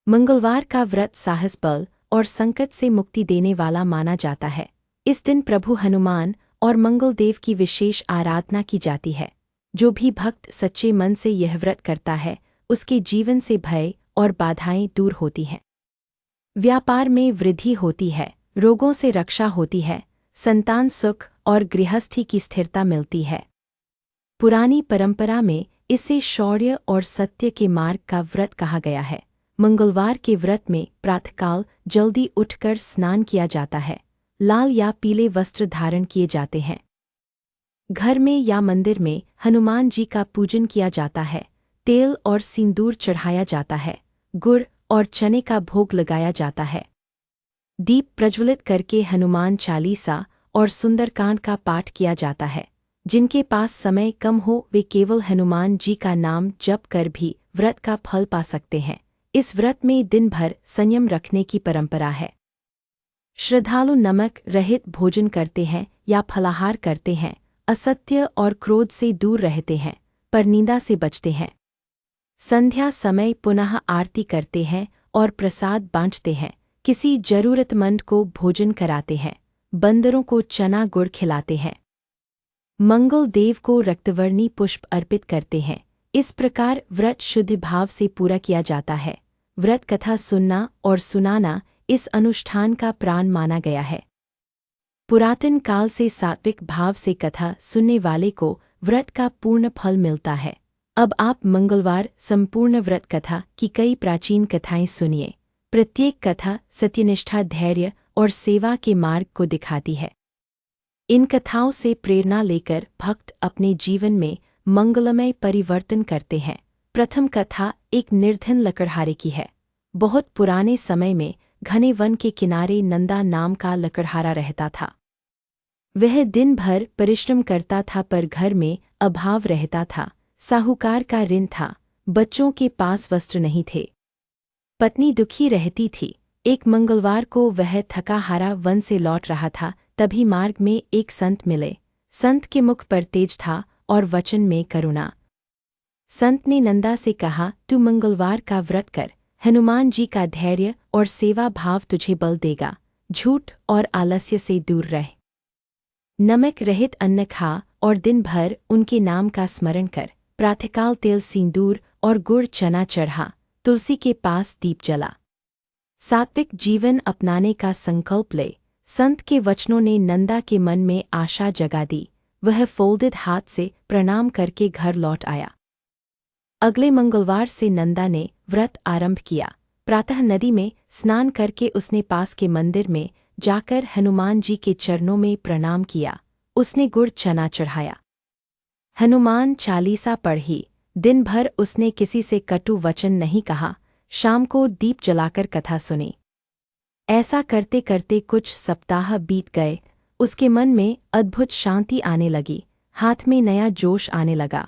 मंगलवार का व्रत साहस, बल और संकट से मुक्ति देने वाला माना जाता है। इस दिन प्रभु हनुमान और मंगलदेव की विशेष आराधना की जाती है। जो भी भक्त सच्चे मन से यह व्रत करता है, उसके जीवन से भय और बाधाएं दूर होती हैं। व्यापार में वृद्धि होती है, रोगों से रक्षा होती है, संतान सुख और गृहस्थी की स्थिरता मिलती है। पुरानी परंपरा में इसे शौर्य और सत्य के मार्ग का व्रत कहा गया है। मंगलवार के व्रत में प्रातःकाल जल्दी उठकर स्नान किया जाता है। लाल या पीले वस्त्र धारण किए जाते हैं। घर में या मंदिर में हनुमान जी का पूजन किया जाता है। तेल और सिंदूर चढ़ाया जाता है। गुड़ और चने का भोग लगाया जाता है। दीप प्रज्वलित करके हनुमान चालीसा और सुंदरकांड का पाठ किया जाता है। जिनके पास समय कम हो वे केवल हनुमान जी का नाम जप कर भी व्रत का फल पा सकते हैं। इस व्रत में दिन भर संयम रखने की परंपरा है। श्रद्धालु नमक रहित भोजन करते हैं या फलाहार करते हैं, असत्य और क्रोध से दूर रहते हैं, पर निंदा से बचते हैं। संध्या समय पुनः आरती करते हैं और प्रसाद बांटते हैं। किसी जरूरतमंद को भोजन कराते हैं। बंदरों को चना गुड़ खिलाते हैं। मंगल देव को रक्तवर्णी पुष्प अर्पित करते हैं। इस प्रकार व्रत शुद्ध भाव से पूरा किया जाता है। व्रत कथा सुनना और सुनाना इस अनुष्ठान का प्राण माना गया है। पुरातन काल से सात्विक भाव से कथा सुनने वाले को व्रत का पूर्ण फल मिलता है। अब आप मंगलवार संपूर्ण व्रत कथा की कई प्राचीन कथाएं सुनिए। प्रत्येक कथा सत्यनिष्ठा, धैर्य और सेवा के मार्ग को दिखाती है। इन कथाओं से प्रेरणा लेकर भक्त अपने जीवन में मंगलमय परिवर्तन करते हैं। प्रथम कथा एक निर्धन लकड़हारे की है। बहुत पुराने समय में घने वन के किनारे नंदा नाम का लकड़हारा रहता था। वह दिन भर परिश्रम करता था पर घर में अभाव रहता था। साहूकार का ऋण था। बच्चों के पास वस्त्र नहीं थे। पत्नी दुखी रहती थी। एक मंगलवार को वह थका हारा वन से लौट रहा था, तभी मार्ग में एक संत मिले। संत के मुख पर तेज था और वचन में करुणा। संत ने नंदा से कहा, तू मंगलवार का व्रत कर, हनुमान जी का धैर्य और सेवा भाव तुझे बल देगा। झूठ और आलस्य से दूर रह। नमक रहित अन्न खा और दिन भर उनके नाम का स्मरण कर। प्रातःकाल तेल सिंदूर और गुड़ चना चढ़ा, तुलसी के पास दीप जला। सात्विक जीवन अपनाने का संकल्प ले। संत के वचनों ने नंदा के मन में आशा जगा दी। वह फोल्डेड हाथ से प्रणाम करके घर लौट आया। अगले मंगलवार से नंदा ने व्रत आरंभ किया। प्रातः नदी में स्नान करके उसने पास के मंदिर में जाकर हनुमान जी के चरणों में प्रणाम किया। उसने गुड़ चना चढ़ाया। हनुमान चालीसा पढ़ी। दिन भर उसने किसी से कटु वचन नहीं कहा। शाम को दीप जलाकर कथा सुनी। ऐसा करते करते कुछ सप्ताह बीत गए। उसके मन में अद्भुत शांति आने लगी। हाथ में नया जोश आने लगा।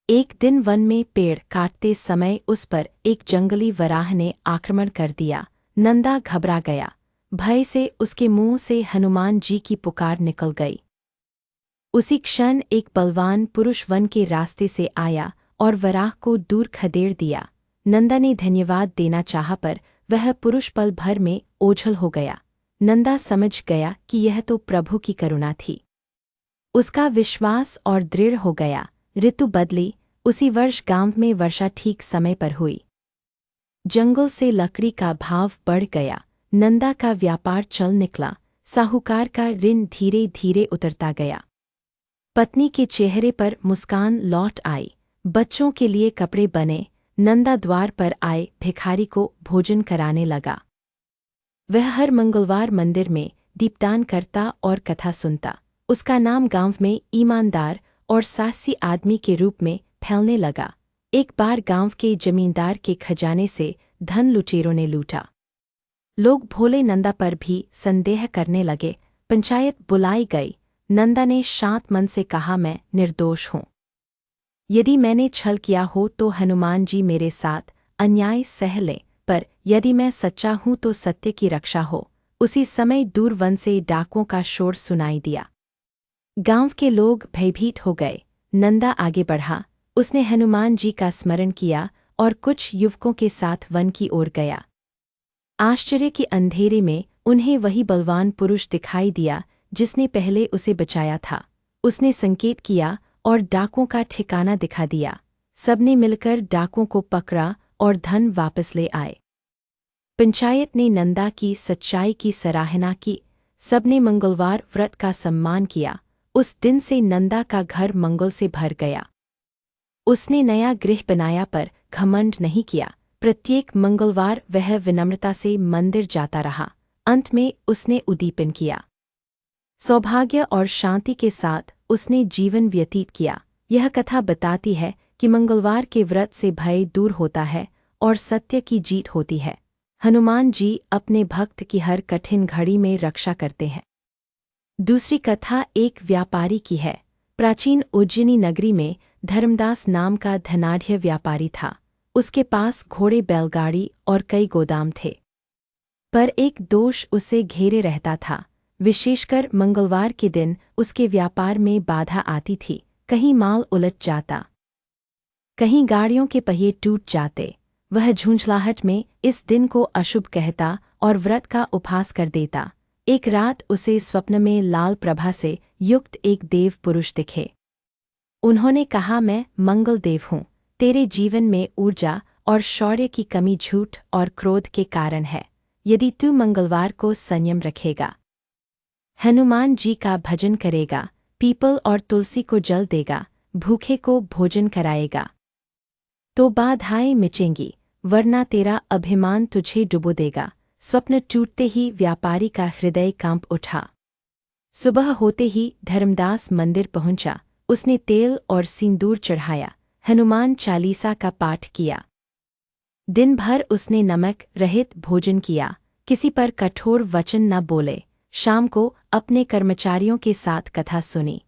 एक दिन वन में पेड़ काटते समय उस पर एक जंगली वराह ने आक्रमण कर दिया। नंदा घबरा गया। भय से उसके मुंह से हनुमान जी की पुकार निकल गई। उसी क्षण एक बलवान पुरुष वन के रास्ते से आया और वराह को दूर खदेड़ दिया। नंदा ने धन्यवाद देना चाहा पर वह पुरुष पल भर में ओझल हो गया। नंदा समझ गया कि यह तो प्रभु की करुणा थी। उसका विश्वास और दृढ़ हो गया। ऋतु बदली। उसी वर्ष गांव में वर्षा ठीक समय पर हुई। जंगल से लकड़ी का भाव बढ़ गया। नंदा का व्यापार चल निकला। साहूकार का ऋण धीरे धीरे उतरता गया। पत्नी के चेहरे पर मुस्कान लौट आई। बच्चों के लिए कपड़े बने। नंदा द्वार पर आए भिखारी को भोजन कराने लगा। वह हर मंगलवार मंदिर में दीपदान करता और कथा सुनता। उसका नाम गांव में ईमानदार और साहसी आदमी के रूप में फैलने लगा। एक बार गांव के जमींदार के खजाने से धन लुटेरों ने लूटा। लोग भोले नंदा पर भी संदेह करने लगे। पंचायत बुलाई गई। नंदा ने शांत मन से कहा, मैं निर्दोष हूँ। यदि मैंने छल किया हो तो हनुमान जी मेरे साथ अन्याय सह लें, पर यदि मैं सच्चा हूँ तो सत्य की रक्षा हो। उसी समय दूर वन से डाकुओं का शोर सुनाई दिया। गांव के लोग भयभीत हो गए। नंदा आगे बढ़ा। उसने हनुमान जी का स्मरण किया और कुछ युवकों के साथ वन की ओर गया। आश्चर्य के अंधेरे में उन्हें वही बलवान पुरुष दिखाई दिया जिसने पहले उसे बचाया था। उसने संकेत किया और डाकुओं का ठिकाना दिखा दिया। सबने मिलकर डाकुओं को पकड़ा और धन वापस ले आए। पंचायत ने नंदा की सच्चाई की सराहना की। सबने मंगलवार व्रत का सम्मान किया। उस दिन से नंदा का घर मंगल से भर गया। उसने नया गृह बनाया पर घमंड नहीं किया। प्रत्येक मंगलवार वह विनम्रता से मंदिर जाता रहा। अंत में उसने उद्दीपन किया। सौभाग्य और शांति के साथ उसने जीवन व्यतीत किया। यह कथा बताती है कि मंगलवार के व्रत से भय दूर होता है और सत्य की जीत होती है। हनुमान जी अपने भक्त की हर कठिन घड़ी में रक्षा करते हैं। दूसरी कथा एक व्यापारी की है। प्राचीन उज्जैनी नगरी में धर्मदास नाम का धनाढ्य व्यापारी था। उसके पास घोड़े, बैलगाड़ी और कई गोदाम थे। पर एक दोष उसे घेरे रहता था। विशेषकर मंगलवार के दिन उसके व्यापार में बाधा आती थी। कहीं माल उलट जाता, कहीं गाड़ियों के पहिए टूट जाते। वह झुंझलाहट में इस दिन को अशुभ कहता और व्रत का उपहास कर देता। एक रात उसे स्वप्न में लाल प्रभा से युक्त एक देव पुरुष दिखे। उन्होंने कहा, मैं मंगल देव हूँ। तेरे जीवन में ऊर्जा और शौर्य की कमी झूठ और क्रोध के कारण है। यदि तू मंगलवार को संयम रखेगा, हनुमान जी का भजन करेगा, पीपल और तुलसी को जल देगा, भूखे को भोजन कराएगा, तो बाधाएं मिटेंगी, वरना तेरा अभिमान तुझे डुबो देगा। स्वप्न टूटते ही व्यापारी का हृदय कांप उठा। सुबह होते ही धर्मदास मंदिर पहुंचा। उसने तेल और सिंदूर चढ़ाया, हनुमान चालीसा का पाठ किया। दिन भर उसने नमक रहित भोजन किया, किसी पर कठोर वचन न बोले। शाम को अपने कर्मचारियों के साथ कथा सुनी।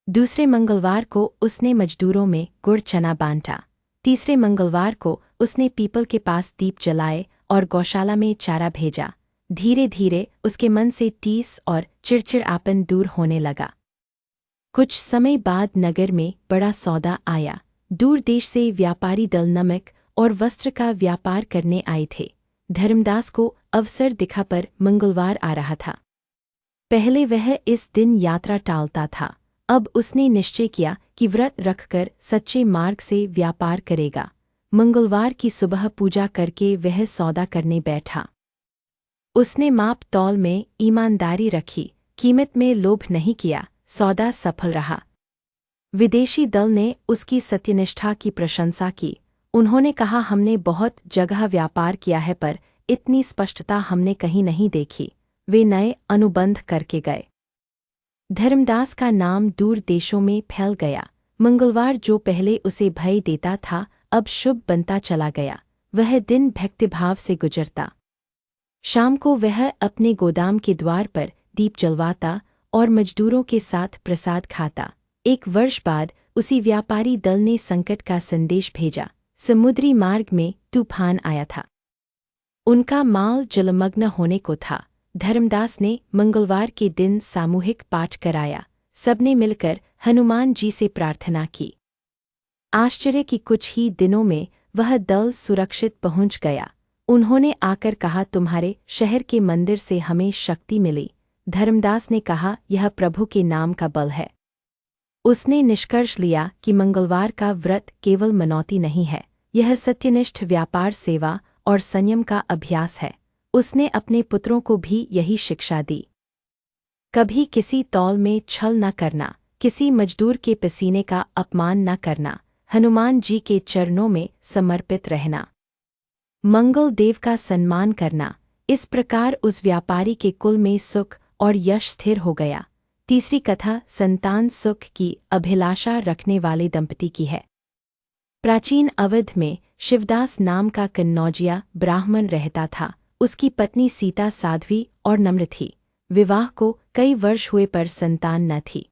दूसरे मंगलवार को उसने मजदूरों में गुड़ चना बांटा। तीसरे मंगलवार को उसने पीपल के पास दीप जलाए और गौशाला में चारा भेजा। धीरे धीरे उसके मन से टीस और चिड़चिड़ापन दूर होने लगा। कुछ समय बाद नगर में बड़ा सौदा आया। दूर देश से व्यापारी दल नमक और वस्त्र का व्यापार करने आए थे। धर्मदास को अवसर दिखा पर मंगलवार आ रहा था। पहले वह इस दिन यात्रा टालता था। अब उसने निश्चय किया कि व्रत रखकर सच्चे मार्ग से व्यापार करेगा। मंगलवार की सुबह पूजा करके वह सौदा करने बैठा। उसने माप तौल में ईमानदारी रखी, कीमत में लोभ नहीं किया। सौदा सफल रहा। विदेशी दल ने उसकी सत्यनिष्ठा की प्रशंसा की। उन्होंने कहा, हमने बहुत जगह व्यापार किया है पर इतनी स्पष्टता हमने कहीं नहीं देखी। वे नए अनुबंध करके गए। धर्मदास का नाम दूर देशों में फैल गया। मंगलवार जो पहले उसे भय देता था, अब शुभ बनता चला गया। वह दिन भक्तिभाव से गुजरता। शाम को वह अपने गोदाम के द्वार पर दीप जलवाता और मजदूरों के साथ प्रसाद खाता। एक वर्ष बाद उसी व्यापारी दल ने संकट का संदेश भेजा। समुद्री मार्ग में तूफान आया था। उनका माल जलमग्न होने को था। धर्मदास ने मंगलवार के दिन सामूहिक पाठ कराया। सबने मिलकर हनुमान जी से प्रार्थना की। आश्चर्य कि कुछ ही दिनों में वह दल सुरक्षित पहुंच गया। उन्होंने आकर कहा, तुम्हारे शहर के मंदिर से हमें शक्ति मिली। धर्मदास ने कहा, यह प्रभु के नाम का बल है। उसने निष्कर्ष लिया कि मंगलवार का व्रत केवल मनौती नहीं है, यह सत्यनिष्ठ व्यापार, सेवा और संयम का अभ्यास है। उसने अपने पुत्रों को भी यही शिक्षा दी। कभी किसी तौल में छल न करना, किसी मजदूर के पसीने का अपमान न करना, हनुमान जी के चरणों में समर्पित रहना, मंगल देव का सम्मान करना। इस प्रकार उस व्यापारी के कुल में सुख और यश स्थिर हो गया। तीसरी कथा संतान सुख की अभिलाषा रखने वाले दंपति की है। प्राचीन अवध में शिवदास नाम का कन्नौजिया ब्राह्मण रहता था। उसकी पत्नी सीता साध्वी और नम्र थी। विवाह को कई वर्ष हुए पर संतान न थी।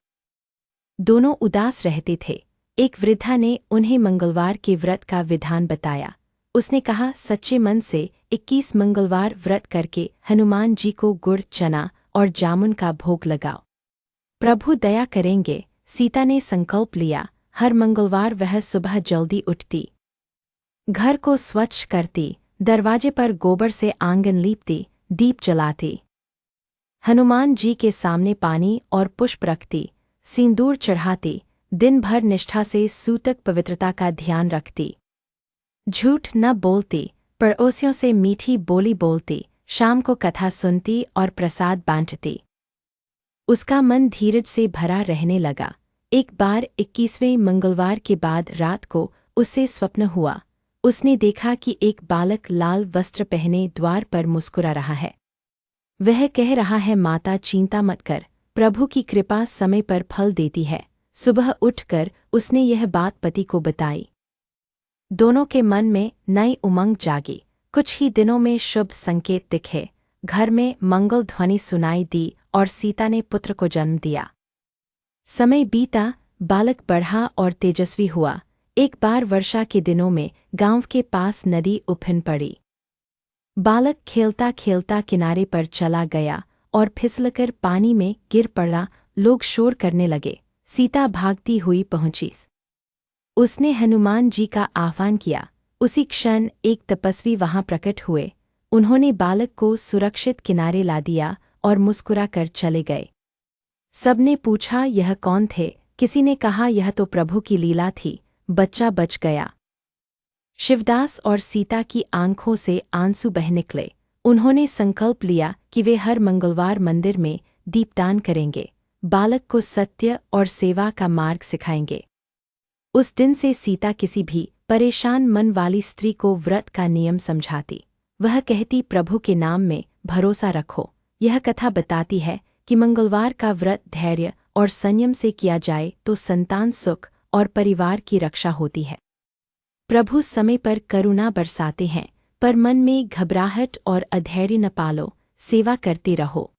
दोनों उदास रहते थे। एक वृद्धा ने उन्हें मंगलवार के व्रत का विधान बताया। उसने कहा, सच्चे मन से 21 मंगलवार व्रत करके हनुमान जी को गुड़, चना और जामुन का भोग लगाओ, प्रभु दया करेंगे। सीता ने संकल्प लिया। हर मंगलवार वह सुबह जल्दी उठती, घर को स्वच्छ करती, दरवाजे पर गोबर से आंगन लीपती, दीप जलाती। हनुमान जी के सामने पानी और पुष्प रखती, सिंदूर चढ़ाती, दिन भर निष्ठा से सूतक पवित्रता का ध्यान रखती। झूठ न बोलती, पड़ोसियों से मीठी बोली बोलती, शाम को कथा सुनती और प्रसाद बांटती। उसका मन धीरज से भरा रहने लगा। एक बार 21वें मंगलवार के बाद रात को उससे स्वप्न हुआ। उसने देखा कि एक बालक लाल वस्त्र पहने द्वार पर मुस्कुरा रहा है। वह कह रहा है, माता चिंता मत कर, प्रभु की कृपा समय पर फल देती है। सुबह उठकर उसने यह बात पति को बताई। दोनों के मन में नई उमंग जागी। कुछ ही दिनों में शुभ संकेत दिखे। घर में मंगल ध्वनि सुनाई दी और सीता ने पुत्र को जन्म दिया। समय बीता, बालक बढ़ा और तेजस्वी हुआ। एक बार वर्षा के दिनों में गांव के पास नदी उफन पड़ी। बालक खेलता खेलता किनारे पर चला गया और फिसलकर पानी में गिर पड़ा। लोग शोर करने लगे। सीता भागती हुई पहुंची। उसने हनुमान जी का आह्वान किया। उसी क्षण एक तपस्वी वहां प्रकट हुए। उन्होंने बालक को सुरक्षित किनारे ला दिया और मुस्कुरा कर चले गए। सबने पूछा, यह कौन थे? किसी ने कहा, यह तो प्रभु की लीला थी, बच्चा बच गया। शिवदास और सीता की आंखों से आंसू बह निकले। उन्होंने संकल्प लिया कि वे हर मंगलवार मंदिर में दीपदान करेंगे, बालक को सत्य और सेवा का मार्ग सिखाएंगे। उस दिन से सीता किसी भी परेशान मन वाली स्त्री को व्रत का नियम समझाती। वह कहती, प्रभु के नाम में भरोसा रखो। यह कथा बताती है कि मंगलवार का व्रत धैर्य और संयम से किया जाए तो संतान सुख और परिवार की रक्षा होती है। प्रभु समय पर करुणा बरसाते हैं, पर मन में घबराहट और अधैर्य न पालो, सेवा करते रहो।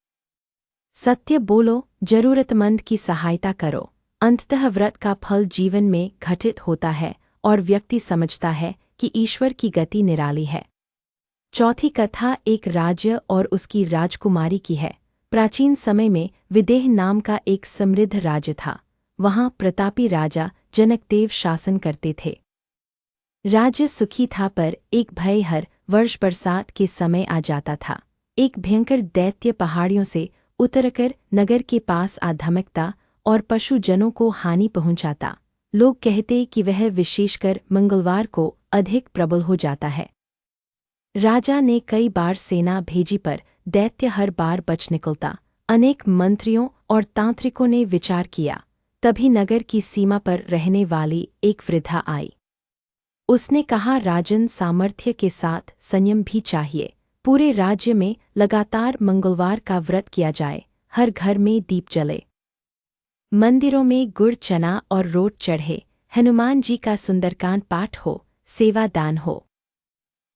सत्य बोलो, जरूरतमंद की सहायता करो। अंततः व्रत का फल जीवन में घटित होता है और व्यक्ति समझता है कि ईश्वर की गति निराली है। चौथी कथा एक राज्य और उसकी राजकुमारी की है। प्राचीन समय में विदेह नाम का एक समृद्ध राज्य था। वहां प्रतापी राजा जनकदेव शासन करते थे। राज्य सुखी था, पर एक भय हर वर्ष बरसात के समय आ जाता था। एक भयंकर दैत्य पहाड़ियों से उतरकर नगर के पास आ धमकता और पशुजनों को हानि पहुंचाता। लोग कहते कि वह विशेषकर मंगलवार को अधिक प्रबल हो जाता है। राजा ने कई बार सेना भेजी, पर दैत्य हर बार बच निकलता। अनेक मंत्रियों और तांत्रिकों ने विचार किया। तभी नगर की सीमा पर रहने वाली एक वृद्धा आई। उसने कहा, राजन, सामर्थ्य के साथ संयम भी चाहिए। पूरे राज्य में लगातार मंगलवार का व्रत किया जाए, हर घर में दीप जले, मंदिरों में गुड़ चना और रोट चढ़े, हनुमान जी का सुंदरकांड पाठ हो, सेवा दान हो,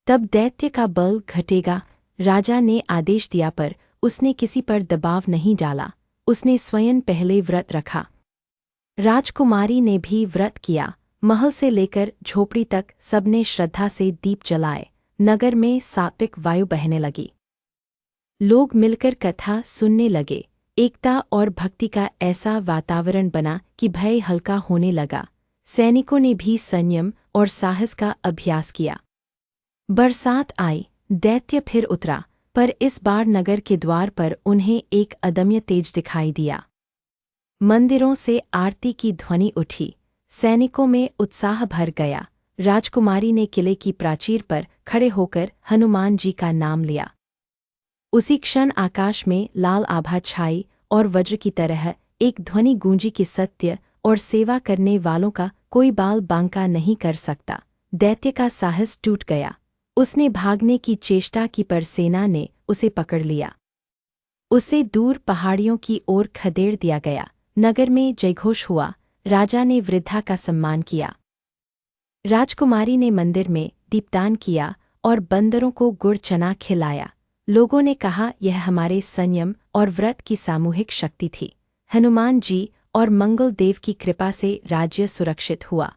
तब दैत्य का बल घटेगा। राजा ने आदेश दिया, पर उसने किसी पर दबाव नहीं डाला। उसने स्वयं पहले व्रत रखा। राजकुमारी ने भी व्रत किया। महल से लेकर झोपड़ी तक सबने श्रद्धा से दीप जलाए। नगर में सात्विक वायु बहने लगी। लोग मिलकर कथा सुनने लगे। एकता और भक्ति का ऐसा वातावरण बना कि भय हल्का होने लगा। सैनिकों ने भी संयम और साहस का अभ्यास किया। बरसात आई, दैत्य फिर उतरा, पर इस बार नगर के द्वार पर उन्हें एक अदम्य तेज दिखाई दिया। मंदिरों से आरती की ध्वनि उठी। सैनिकों में उत्साह भर गया। राजकुमारी ने किले की प्राचीर पर खड़े होकर हनुमान जी का नाम लिया। उसी क्षण आकाश में लाल आभा छाई और वज्र की तरह एक ध्वनि गूंजी कि सत्य और सेवा करने वालों का कोई बाल बांका नहीं कर सकता। दैत्य का साहस टूट गया। उसने भागने की चेष्टा की, पर सेना ने उसे पकड़ लिया। उसे दूर पहाड़ियों की ओर खदेड़ दिया गया। नगर में जयघोष हुआ। राजा ने वृद्धा का सम्मान किया। राजकुमारी ने मंदिर में दीपदान किया और बंदरों को गुड़ चना खिलाया। लोगों ने कहा, यह हमारे संयम और व्रत की सामूहिक शक्ति थी। हनुमान जी और मंगल देव की कृपा से राज्य सुरक्षित हुआ।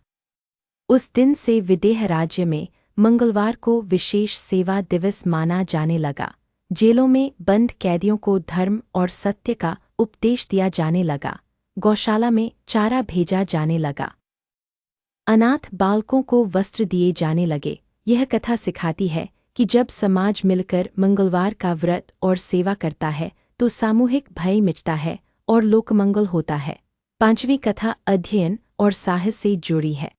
उस दिन से विदेह राज्य में मंगलवार को विशेष सेवा दिवस माना जाने लगा। जेलों में बंद कैदियों को धर्म और सत्य का उपदेश दिया जाने लगा। गौशाला में चारा भेजा जाने लगा। अनाथ बालकों को वस्त्र दिए जाने लगे यह कथा सिखाती है कि जब समाज मिलकर मंगलवार का व्रत और सेवा करता है तो सामूहिक भय मिटता है और लोकमंगल होता है। 5वीं कथा अध्ययन और साहस से जुड़ी है।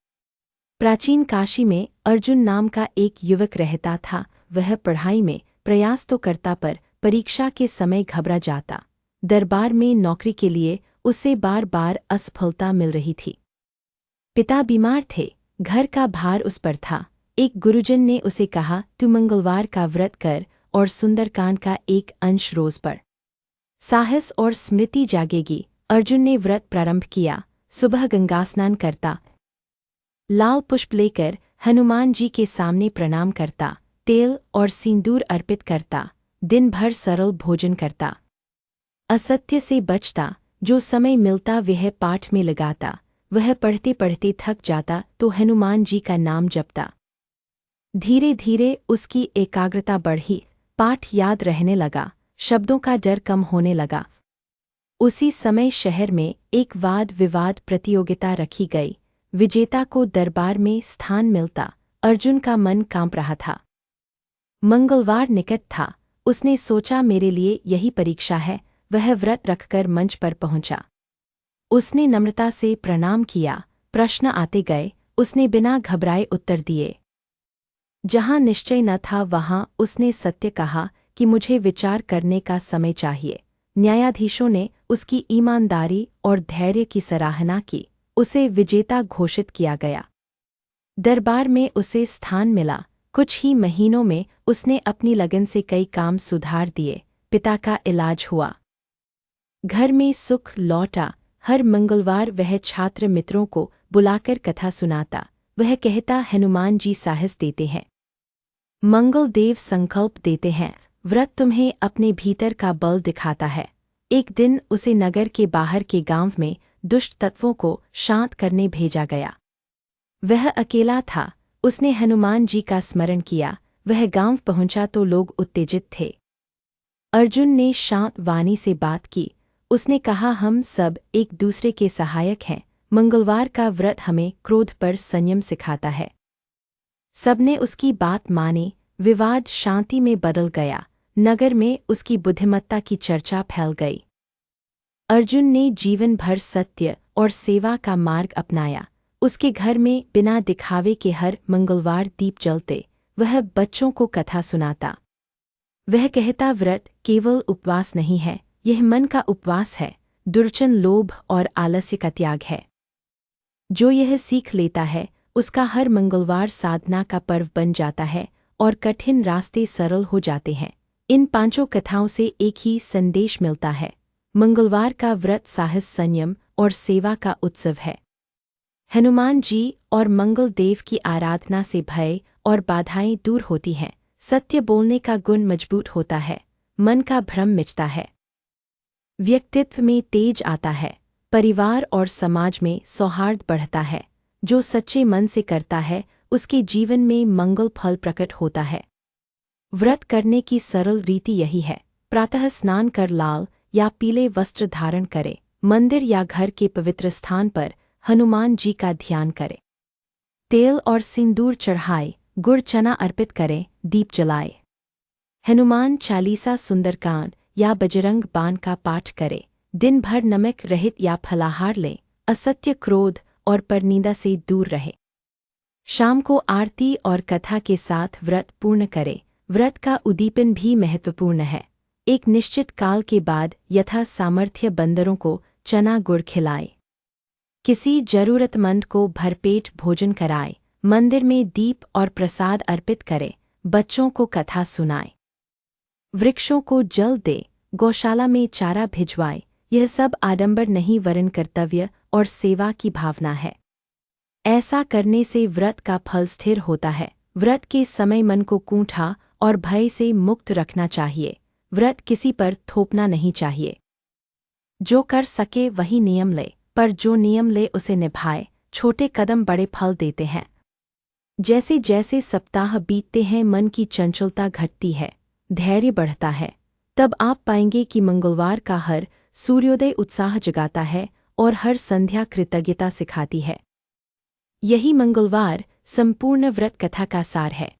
प्राचीन काशी में अर्जुन नाम का एक युवक रहता था। वह पढ़ाई में प्रयास तो करता पर परीक्षा के समय घबरा जाता। दरबार में नौकरी के लिए उसे बार बार असफलता मिल रही थी। पिता बीमार थे, घर का भार उस पर था। एक गुरुजन ने उसे कहा, तू मंगलवार का व्रत कर और सुंदरकांड का एक अंश रोज पढ़, साहस और स्मृति जागेगी। अर्जुन ने व्रत प्रारंभ किया। सुबह गंगा स्नान करता, लाल पुष्प लेकर हनुमान जी के सामने प्रणाम करता, तेल और सिंदूर अर्पित करता, दिन भर सरल भोजन करता, असत्य से बचता, जो समय मिलता वह पाठ में लगाता। वह पढ़ते पढ़ते थक जाता तो हनुमान जी का नाम जपता। धीरे धीरे उसकी एकाग्रता बढ़ी, पाठ याद रहने लगा, शब्दों का डर कम होने लगा। उसी समय शहर में एक वाद विवाद प्रतियोगिता रखी गई। विजेता को दरबार में स्थान मिलता। अर्जुन का मन कांप रहा था। मंगलवार निकट था। उसने सोचा, मेरे लिए यही परीक्षा है। वह व्रत रखकर मंच पर पहुंचा। उसने नम्रता से प्रणाम किया। प्रश्न आते गए, उसने बिना घबराए उत्तर दिए। जहां निश्चय न था वहां उसने सत्य कहा कि मुझे विचार करने का समय चाहिए। न्यायाधीशों ने उसकी ईमानदारी और धैर्य की सराहना की। उसे विजेता घोषित किया गया। दरबार में उसे स्थान मिला। कुछ ही महीनों में उसने अपनी लगन से कई काम सुधार दिए। पिता का इलाज हुआ, घर में सुख लौटा। हर मंगलवार वह छात्र मित्रों को बुलाकर कथा सुनाता। वह कहता, हनुमान जी साहस देते हैं, मंगल देव संकल्प देते हैं, व्रत तुम्हें अपने भीतर का बल दिखाता है। एक दिन उसे नगर के बाहर के गांव में दुष्ट तत्वों को शांत करने भेजा गया। वह अकेला था। उसने हनुमान जी का स्मरण किया। वह गांव पहुंचा तो लोग उत्तेजित थे। अर्जुन ने शांत वाणी से बात की। उसने कहा, हम सब एक दूसरे के सहायक हैं। मंगलवार का व्रत हमें क्रोध पर संयम सिखाता है। सबने उसकी बात मानी। विवाद शांति में बदल गया। नगर में उसकी बुद्धिमत्ता की चर्चा फैल गई। अर्जुन ने जीवन भर सत्य और सेवा का मार्ग अपनाया। उसके घर में बिना दिखावे के हर मंगलवार दीप जलते। वह बच्चों को कथा सुनाता। वह कहता, व्रत केवल उपवास नहीं है, यह मन का उपवास है। दुर्चन लोभ और आलस्य का त्याग है। जो यह सीख लेता है उसका हर मंगलवार साधना का पर्व बन जाता है और कठिन रास्ते सरल हो जाते हैं। इन 5 कथाओं से एक ही संदेश मिलता है, मंगलवार का व्रत साहस, संयम और सेवा का उत्सव है। हनुमान जी और मंगल देव की आराधना से भय और बाधाएं दूर होती हैं। सत्य बोलने का गुण मजबूत होता है। मन का भ्रम मिटता है। व्यक्तित्व में तेज आता है। परिवार और समाज में सौहार्द बढ़ता है। जो सच्चे मन से करता है उसके जीवन में मंगल फल प्रकट होता है। व्रत करने की सरल रीति यही है। प्रातः स्नान कर लाल या पीले वस्त्र धारण करे। मंदिर या घर के पवित्र स्थान पर हनुमान जी का ध्यान करे। तेल और सिंदूर चढ़ाए, गुड़ चना अर्पित करें, दीप जलाए। हनुमान चालीसा, सुंदरकांड या बजरंग बाण का पाठ करे। दिन भर नमक रहित या फलाहार लें। असत्य, क्रोध और परनिंदा से दूर रहे। शाम को आरती और कथा के साथ व्रत पूर्ण करें। व्रत का उद्दीपन भी महत्वपूर्ण है। एक निश्चित काल के बाद यथा सामर्थ्य बंदरों को चना गुड़ खिलाए। किसी जरूरतमंद को भरपेट भोजन कराए। मंदिर में दीप और प्रसाद अर्पित करे। बच्चों को कथा सुनाए। वृक्षों को जल दे। गौशाला में चारा भिजवाए। यह सब आडंबर नहीं वरन कर्तव्य और सेवा की भावना है। ऐसा करने से व्रत का फल स्थिर होता है। व्रत के समय मन को कूंठा और भय से मुक्त रखना चाहिए। व्रत किसी पर थोपना नहीं चाहिए। जो कर सके वही नियम ले, पर जो नियम ले उसे निभाए। छोटे कदम बड़े फल देते हैं। जैसे जैसे सप्ताह बीतते हैं मन की चंचलता घटती है, धैर्य बढ़ता है। तब आप पाएंगे कि मंगलवार का हर सूर्योदय उत्साह जगाता है और हर संध्या कृतज्ञता सिखाती है। यही मंगलवार संपूर्ण व्रत कथा का सार है।